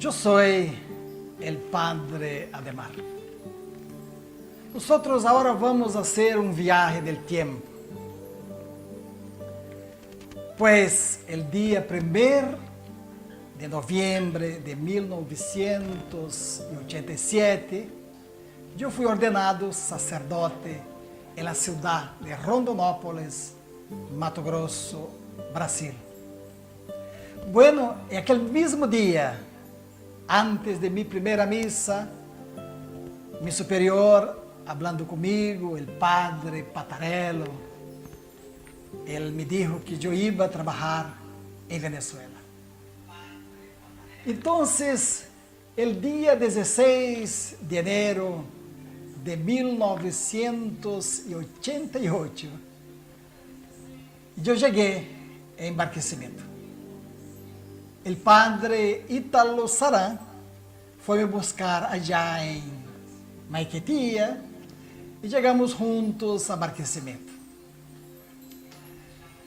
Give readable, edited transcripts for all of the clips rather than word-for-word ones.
Yo soy el padre Ademar. Nosotros ahora vamos a hacer un viaje del tiempo. Pues el día 1 de noviembre de 1987, yo fui ordenado sacerdote en la ciudad de Rondonópolis, Mato Grosso, Brasil. Bueno, en aquel mismo día, antes de mi primera misa, mi superior hablando conmigo, el padre Patarello, él me dijo que yo iba a trabajar en Venezuela. Entonces, el día 16 de enero de 1988, yo llegué en Barquisimeto. El padre Ítalo Sarán fue a me buscar allá en Maiquetía y llegamos juntos a Barquisimeto.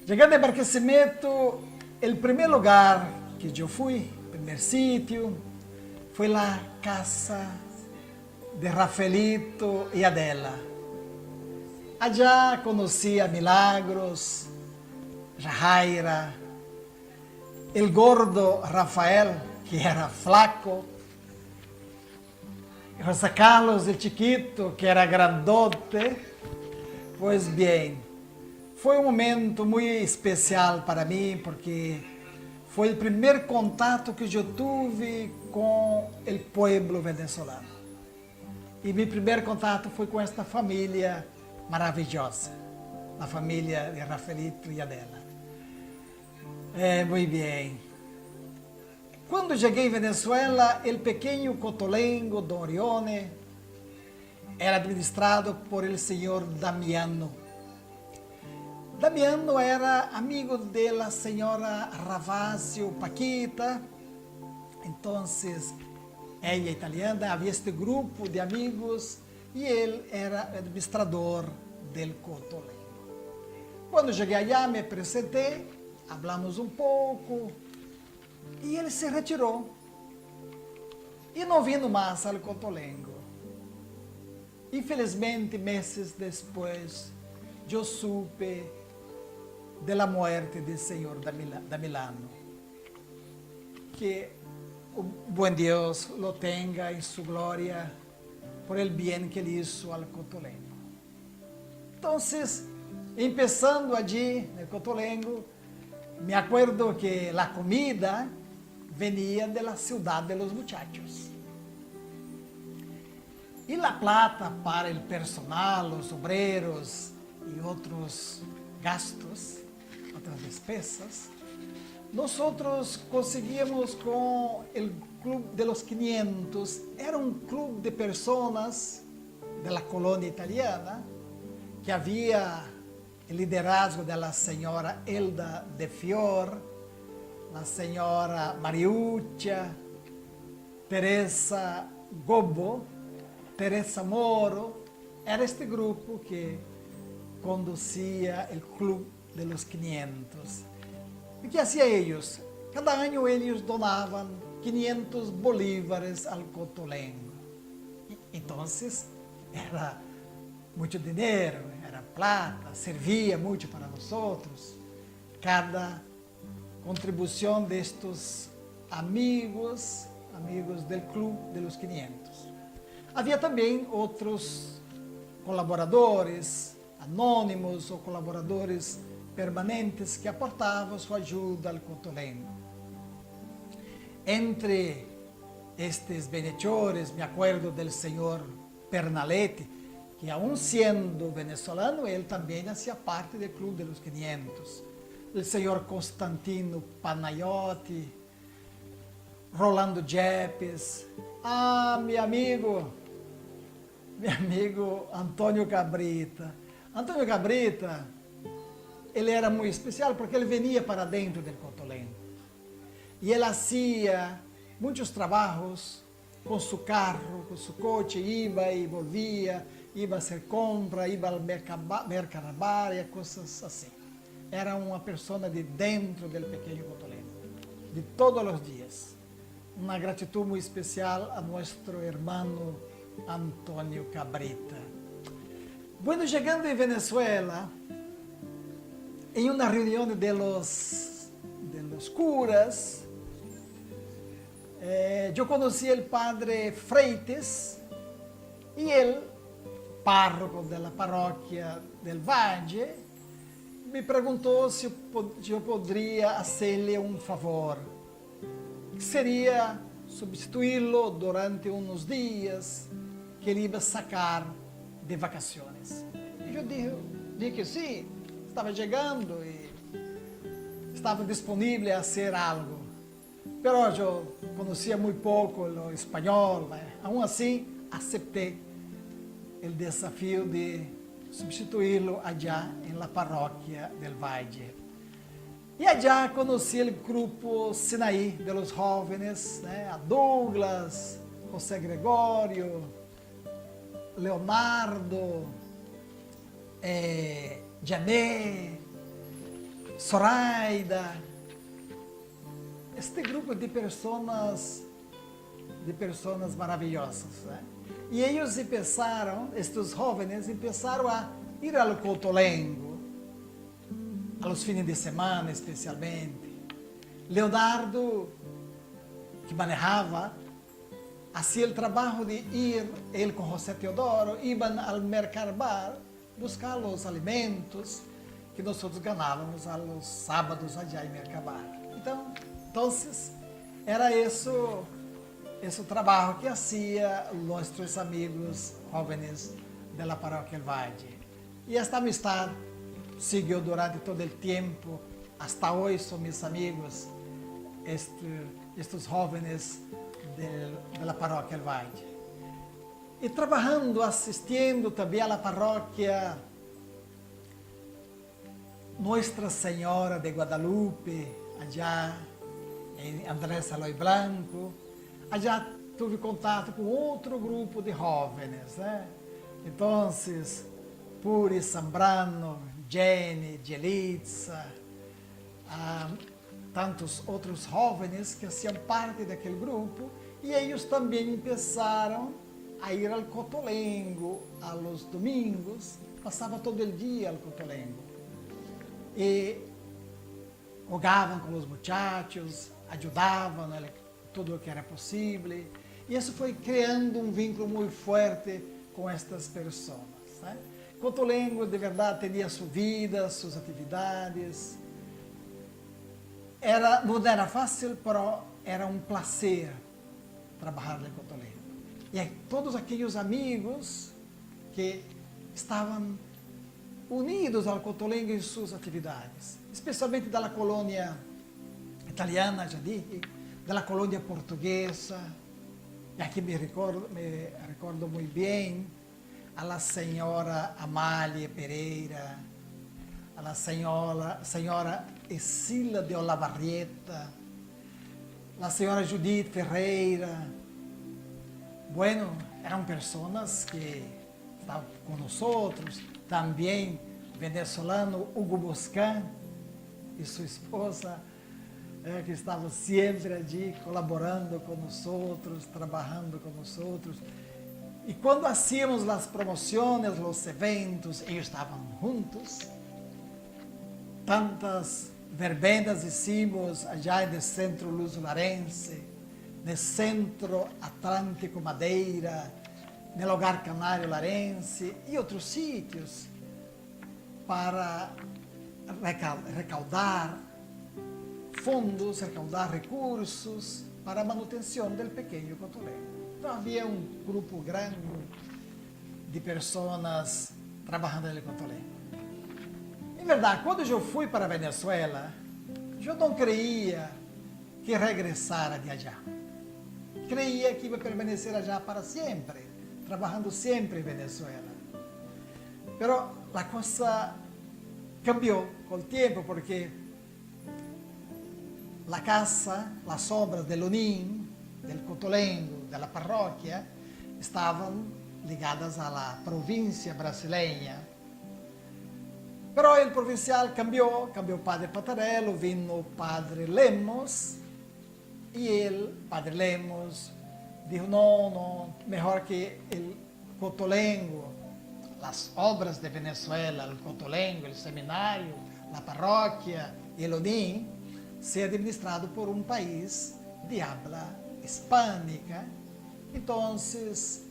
Llegando a Barquisimeto, el primer lugar que yo fui, el primer sitio, fue la casa de Rafaelito y Adela. Allá conocí a Milagros, Jaira, el gordo Rafael, que era flaco, José Carlos el chiquito, que era grandote. Pues bien, fue un momento muy especial para mí porque fue el primer contacto que yo tuve con el pueblo venezolano. Y mi primer contacto fue con esta familia maravillosa, la familia de Rafaelito y Adela. Muy bien. Cuando llegué a Venezuela, el pequeño Cotolengo, Don Orione, era administrado por el señor Damiano. Damiano era amigo de la señora Ravasio Paquita. Entonces, ella italiana, había este grupo de amigos y él era administrador del Cotolengo. Cuando llegué allá, me presenté, hablamos un poco y él se retiró y no vino más al Cotolengo. Infelizmente, meses después, yo supe de la muerte del señor Damilano. Que o buen Dios lo tenga en su gloria por el bien que él hizo al Cotolengo. Entonces, empezando allí en el Cotolengo, me acuerdo que la comida venía de la ciudad de los muchachos. Y la plata para el personal, los obreros y otros gastos, otras despesas, nosotros conseguíamos con el Club de los 500. Era un club de personas de la colonia italiana que había el liderazgo de la señora Elda de Fior, la señora Mariuccia, Teresa Gobbo, Teresa Moro. Era este grupo que conducía el Club de los 500. ¿Y qué hacían ellos? Cada año ellos donaban 500 bolívares al Cotolengo. Entonces, era mucho dinero, era plata, servía mucho para nosotros. Cada contribución de estos amigos del Club de los 500. Había también otros colaboradores anónimos o colaboradores permanentes que aportavam sua ajuda ao Cotolengo. Entre estes benhechores, me acuerdo del señor Pernalete, que aún siendo venezolano, él también hacía parte del Club de los 500. El señor Constantino Panayotti, Rolando Yepes, mi amigo Antônio Cabrita. Antônio Cabrita, ele era muito especial porque ele venia para dentro do Cotolengo. E ele fazia muitos trabalhos com seu carro, com seu coche, ia e volvia, ia fazer compra, ia ao mercabar e coisas assim. Era uma pessoa de dentro do pequeno Cotolengo, de todos os dias. una gratitud muy especial a nuestro hermano Antonio Cabrita. Bueno, llegando en Venezuela, en una reunión de los curas, yo conocí al padre Freites y él, párroco de la parroquia del Valle, me preguntou se eu poderia hacerle um favor. Seria substituí-lo durante uns dias que ele ia sacar de vacações. E eu disse que sim, estava chegando e estava disponível a fazer algo. Mas eu conhecia muito pouco o espanhol, mas aún assim aceitei o desafio de substituí-lo allá en la parroquia del Valle. E allá conheci o grupo Sinaí de los jóvenes, a Douglas, José Gregorio, Leonardo, Jané, Zoraida. Este grupo de pessoas maravillosas. E eles estes jovens começaram a ir ao Cotolengo, aos fins de semana especialmente. Leonardo, que manejava, fazia o trabalho de ir, ele com José Teodoro, iam ao Mercabar buscar os alimentos que nós ganhávamos aos sábados allá em Mercabar. Então, era isso. Esse trabalho que hacía nossos amigos jóvenes de la Parroquia del Valle. E esta amistad seguiu durante todo o tempo. Hasta hoje são meus amigos, estes jóvenes de la Parroquia del Valle. E trabalhando, assistindo também à parroquia Nuestra Senhora de Guadalupe, allá em Andrés Aloy Blanco. Já tive contato com outro grupo de jovens, Então, Puri, Zambrano, Jenny, Jelitza, tantos outros jovens que faziam parte daquele grupo, e eles também começaram a ir ao Cotolengo aos domingos, passava todo o dia ao Cotolengo. E jogavam com os muchachos, ajudavam, tudo o que era possível. E isso foi criando um vínculo muito forte com estas pessoas. Cotolengo, de verdade, tinha sua vida, suas atividades. Não era fácil, mas era um prazer trabalhar no Cotolengo. E todos aqueles amigos que estavam unidos ao Cotolengo em suas atividades, especialmente da colônia italiana, já disse, da colônia portuguesa. E aqui me recordo muito bem a senhora Amália Pereira, a senhora Escila de Olavarrieta, a senhora Judith Ferreira. Bueno, eram pessoas que estavam com nós, também venezolano Hugo Boscan e sua esposa, que estavam sempre ali colaborando com nós, trabalhando com nós. E quando hacíamos as promoções, os eventos, eles estavam juntos. Tantas verbenas hicimos allá no Centro Luso-Larense, no Centro Atlântico Madeira, no Hogar Canário Larense e outros sítios para recaudar fundos, recaudar recursos para a manutenção do pequeno Cotolengo. Então havia um grupo grande de pessoas trabalhando no Cotolengo. Em verdade, quando eu fui para a Venezuela, eu não creia que regressara de allá. Creia que ia permanecer allá para sempre, trabalhando sempre em Venezuela. Pero a coisa cambiou com o tempo, porque a casa, as obras de Lunín, do Cotolengo, da paróquia, estavam ligadas à província brasileira. Pero o provincial cambiou o padre Patarello, vino o padre Lemos, Y el padre Lemos dijo, no, mejor que el Cotolengo, las obras de Venezuela, el Cotolengo, el seminario, la parroquia y el ONIN, sea administrado por un país de habla hispánica. Entonces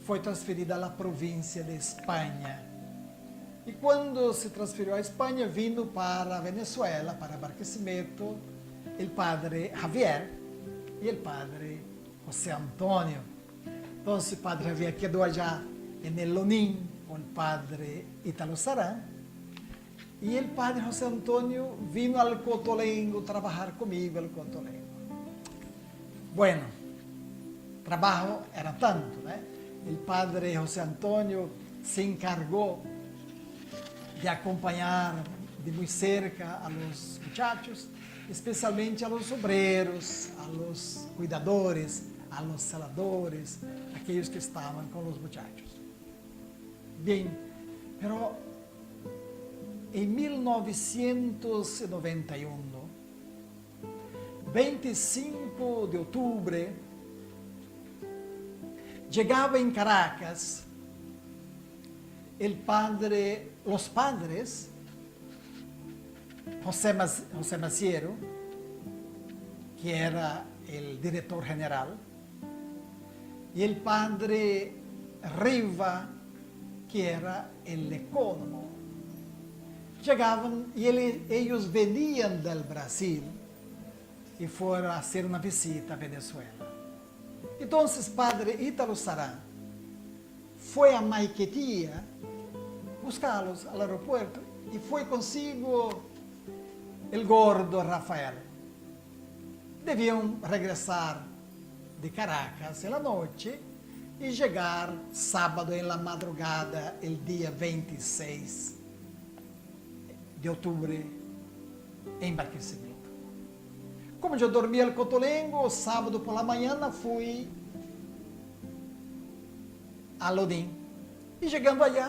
fue transferida a la provincia de España. Y cuando se transfirió a España, vino para Venezuela, para Barquisimeto, el padre Javier y el padre José Antonio. Entonces el padre Javier quedó allá en el Lonín con el padre Ítalo Sarán. Y el padre José Antonio vino al Cotolengo a trabajar conmigo al Cotolengo. Bueno, trabajo era tanto, ¿no? El padre José Antonio se encargó de acompañar de muy cerca a los muchachos, especialmente a los obreros, a los cuidadores, a los celadores, aquellos que estaban con los muchachos. Bien, pero en 1991, 25 de octubre, llegaba en Caracas los padres José Maciero, que era el director general, y el padre Riva, que era el ecónomo. Llegaban y ellos venían del Brasil y fueron a hacer una visita a Venezuela. Entonces, padre Ítalo Sarán fue a Maiquetía buscarlos al aeropuerto y fue consigo el gordo Rafael. Debían regresar de Caracas en la noche y llegar sábado en la madrugada, el día 26 de octubre, en Barquisimeto. Como yo dormía el Cotolengo, sábado por la mañana fui a Lonín. Y llegando allá,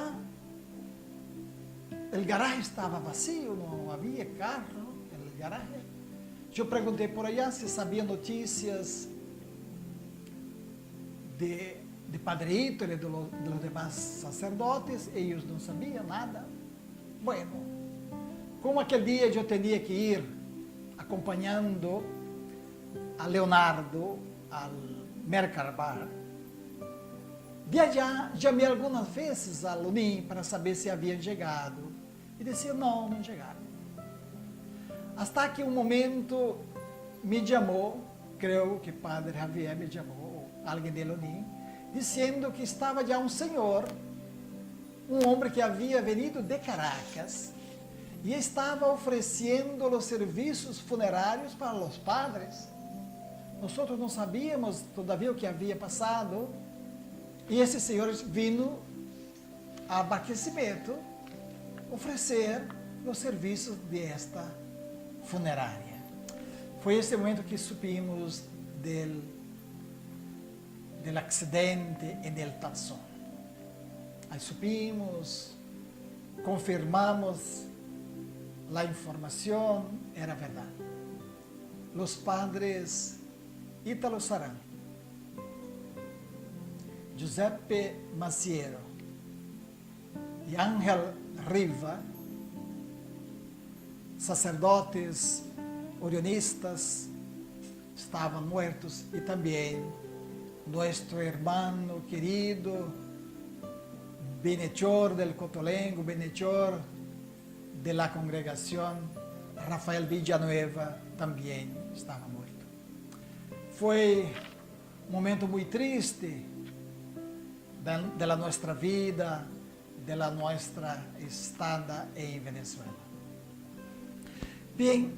el garaje estaba vacío, no había carro en el garaje. Yo pregunté por allá si sabía noticias de Padrito y de los demás sacerdotes. Ellos no sabían nada. Bueno, como aquel día yo tenía que ir acompañando a Leonardo al Mercabar, de allá llamé algunas veces a Lonín para saber si habían llegado. Y decía, no llegaron. Hasta que un momento me llamó, creo que padre Javier me llamó, alguien de Lonín, diciendo que estaba ya un señor, un hombre que había venido de Caracas y estaba ofreciendo los servicios funerarios para los padres. Nosotros no sabíamos todavía o que havia passado. E esse senhor vino a Barquisimeto oferecer os serviços de esta funerária. Foi esse momento que supimos del acidente en el Tazón. Aí supimos, confirmamos a informação, era verdade. Os padres Ítalo Sarán, Giuseppe Maciero e Ángel Riva, sacerdotes orionistas, estavam muertos, e também nosso irmão querido, benhechor del Cotolengo, benhechor de la congregación, Rafael Villanueva, também estava morto. Foi um momento muito triste da nossa vida, da nossa estada em Venezuela. Bem,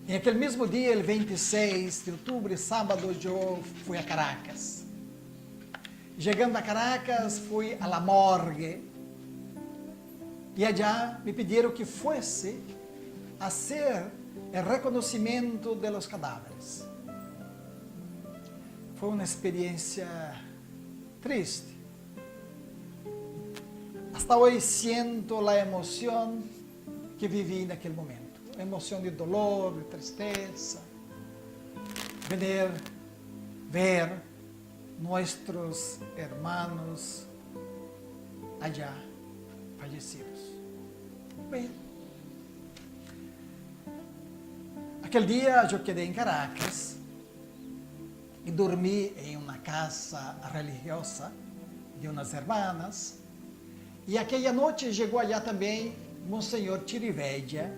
em aquele mesmo dia, el 26 de outubro, sábado, eu fui a Caracas. Chegando a Caracas, fui a la morgue e allá me pediram que fosse a hacer o reconhecimento de los cadáveres. Foi uma experiência triste. Hasta hoje sinto a emoção que vivi naquele momento. A emoção de dolor, de tristeza. ver nuestros hermanos allá fallecidos. Bem, aquele dia eu quedei em Caracas e dormi em uma casa religiosa de umas hermanas. E aquela noite chegou allá também Monsenhor Chirivedia.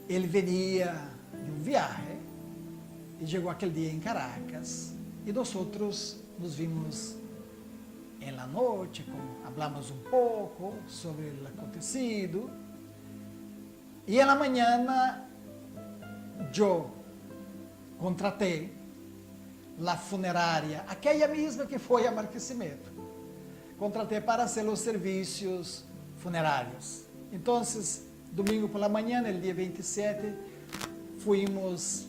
Ele venia de um viagem e chegou aquele dia em Caracas. E nós nos vimos em la noite, hablamos um pouco sobre o acontecido. E en la mañana eu contratei a funerária, aquela mesma que foi a Barquisimeto. Contratei para fazer os serviços funerários. Então, domingo por la manhã, no dia 27, fomos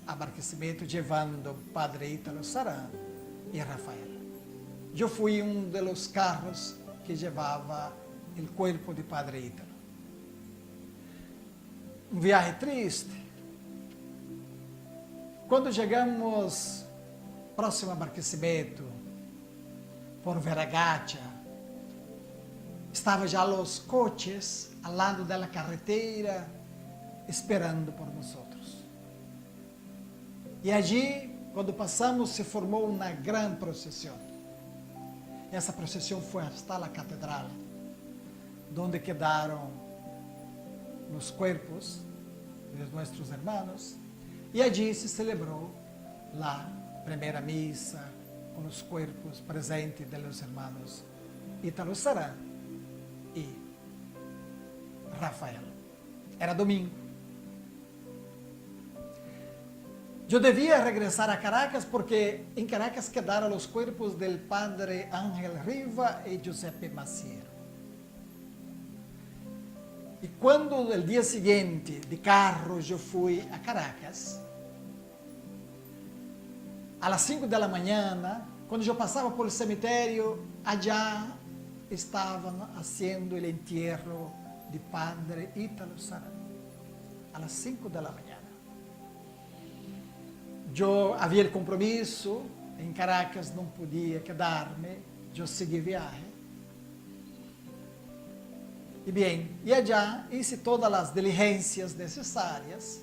a Barquisimeto levando Padre Ítalo Saran e Rafael. Eu fui um dos carros que levava o corpo de Padre Ítalo. Um viagem triste. Quando chegamos próximo a Barquisimeto, por Veragacha, estavam já os coches ao lado da carretera, esperando por nós. E allí, quando passamos, se formou uma grande procissão. Essa procissão foi até a catedral, onde quedaram os corpos de nossos irmãos, e allí se celebrou a primeira missa com os corpos presentes dos irmãos Ítalo Saran e Rafael. Era domingo. Eu devia regressar a Caracas porque em Caracas quedaram os corpos do padre Ángel Riva e Giuseppe Maciero. E quando no dia seguinte, de carro, eu fui a Caracas, às 5 da manhã, quando eu passava por o cemitério, allá estavam fazendo o entierro de Padre Ítalo Saran, às 5 da manhã. Eu havia o compromisso, em Caracas não podia quedar-me, eu segui viagem. E bem, e allá hice todas as diligências necessárias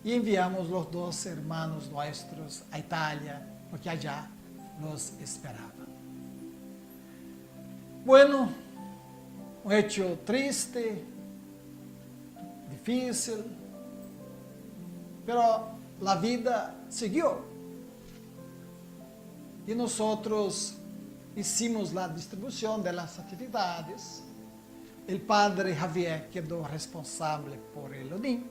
e enviamos os dois irmãos nossos a Itália, porque allá nos esperavam. Bueno, um hecho triste, difícil, pero a vida seguiu. E nós hicimos a distribuição das atividades. O padre Javier quedou responsável por el Odin.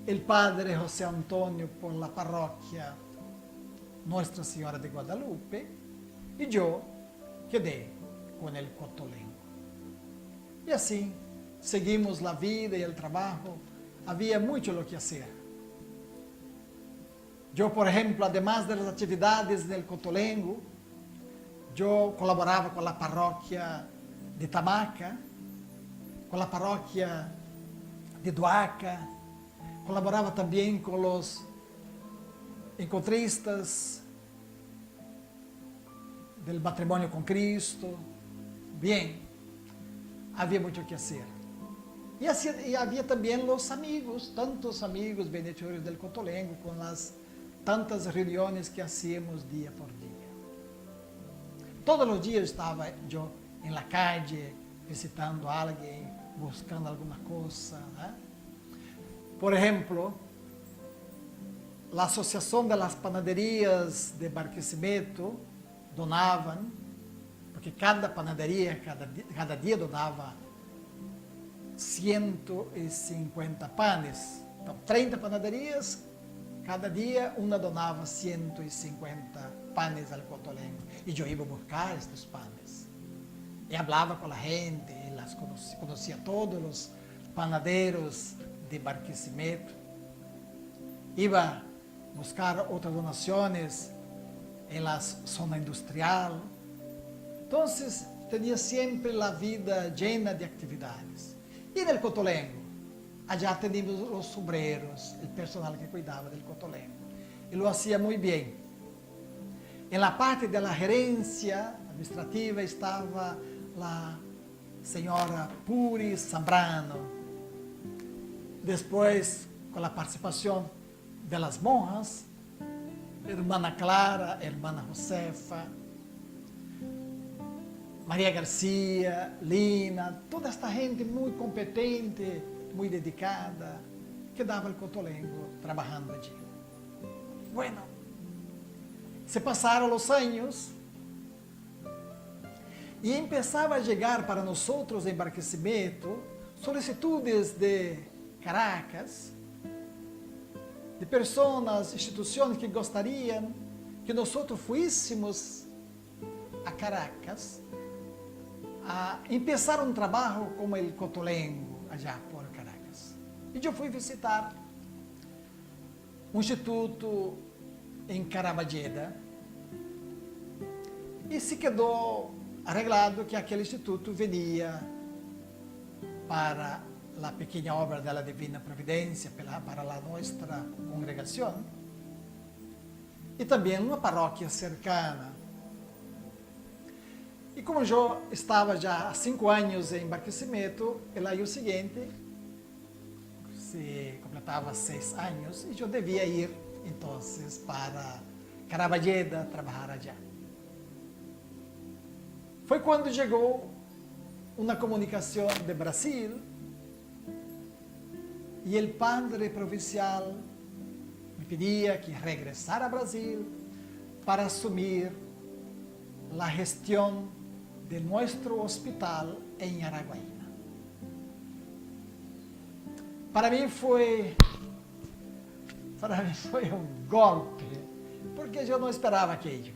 O padre José Antonio por la parroquia Nuestra Senhora de Guadalupe. E eu quedei com o Cotolengo. E assim, seguimos a vida e o trabalho. Havia muito o que fazer. Eu, por exemplo, además das atividades del Cotolengo, eu colaborava com a paróquia de Tamaca, com a paróquia de Duaca, colaborava também com os encontristas do matrimônio com Cristo. Bem, havia muito o que fazer. E, assim, e havia também os amigos, tantos amigos benefeitores del Cotolengo, com as tantas reuniões que hacíamos dia por dia. Todos os dias estava eu em la calle, visitando alguém, buscando alguma coisa. Né? Por exemplo, a Associação das Panaderias de Barquisimeto donavam, porque cada panaderia, cada dia donava 150 panes. Então, 30 panaderias, cada dia uma donava 150 panes ao Cotolengo. E eu ia buscar estes panes. E falava com a gente, e conhecia todos os panadeiros de Barquisimeto. Iba buscar outras donações em la zona industrial. Então, tinha sempre a vida llena de atividades. E no Cotolengo, allá teníamos los sombreros, el personal que cuidaba del Cotolengo. Y lo hacía muy bien. En la parte de la gerencia administrativa estaba la señora Puri Zambrano. Después, con la participación de las monjas, hermana Clara, hermana Josefa, María García, Lina, toda esta gente muy competente, muy dedicada, que daba el Cotolengo trabajando allí. Bueno, se pasaron los años y empezaba a llegar para nosotros en Barquisimeto solicitudes de Caracas, de personas, instituciones que gostariam que nosotros fuíssemos a Caracas a empezar um trabalho como el Cotolengo, allá por Caracas. E eu fui visitar um instituto em Caraballeda e se quedou arreglado que aquele instituto venia para a pequena obra da Divina Providência, para a nossa congregação, e também uma paróquia cercana. E como eu estava já há 5 anos em Barquisimeto, el ano seguinte se completava 6 anos e eu devia ir, então, para Caraballeda trabalhar allá. Foi quando chegou uma comunicação de Brasil e o padre provincial me pedia que regressara a Brasil para assumir a gestão de nosso hospital em Araguaína. Para mim foi um golpe, porque eu não esperava aquilo,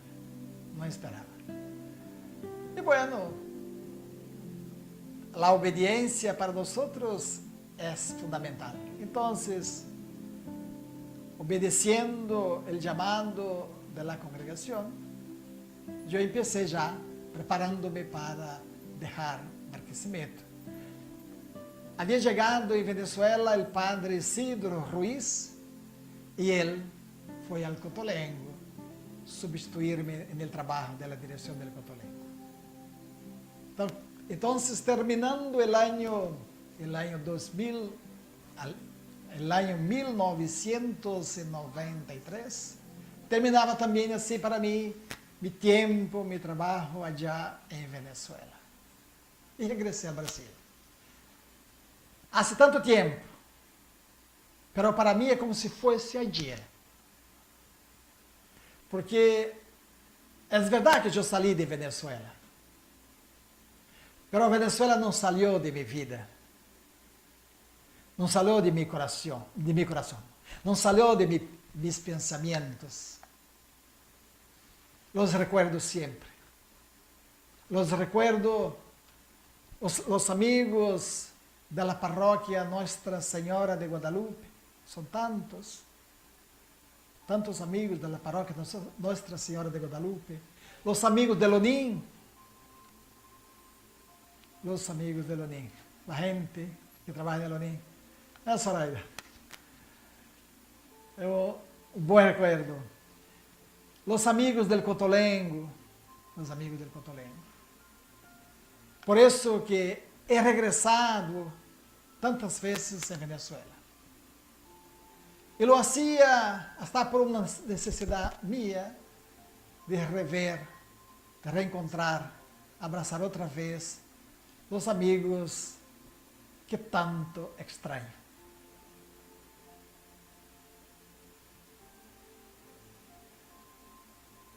não esperava. E bueno, a obediência para nós é fundamental. Então, obedeciendo o chamado da congregação, eu empecé já preparando-me para deixar Barquisimeto. Havia chegado em Venezuela o padre Isidro Ruiz e ele foi ao Cotolengo substituir-me no trabalho da direção do Cotolengo. Então, terminando o ano 2000, el año 1993, terminava também assim para mim mi tempo, mi trabalho allá em Venezuela. E regressei ao Brasil. Há tanto tempo, mas para mim é como se fosse ayer. Porque é verdade que eu saí de Venezuela, mas Venezuela não saiu de minha vida. Não saiu de meu coração, não saiu de mis pensamentos. Los recuerdo sempre. Los recuerdo os amigos da paróquia Nossa Senhora de Guadalupe. São tantos amigos da paróquia Nossa Senhora de Guadalupe. Os amigos de Lonim. Los amigos de Lonim. A gente que trabalha em Lonim. Zoraida, um bom recuerdo. Los amigos del Cotolengo, Por isso que he regressado tantas vezes em Venezuela. E lo hacía hasta por uma necessidade minha de rever, de reencontrar, abraçar outra vez os amigos que tanto extraño.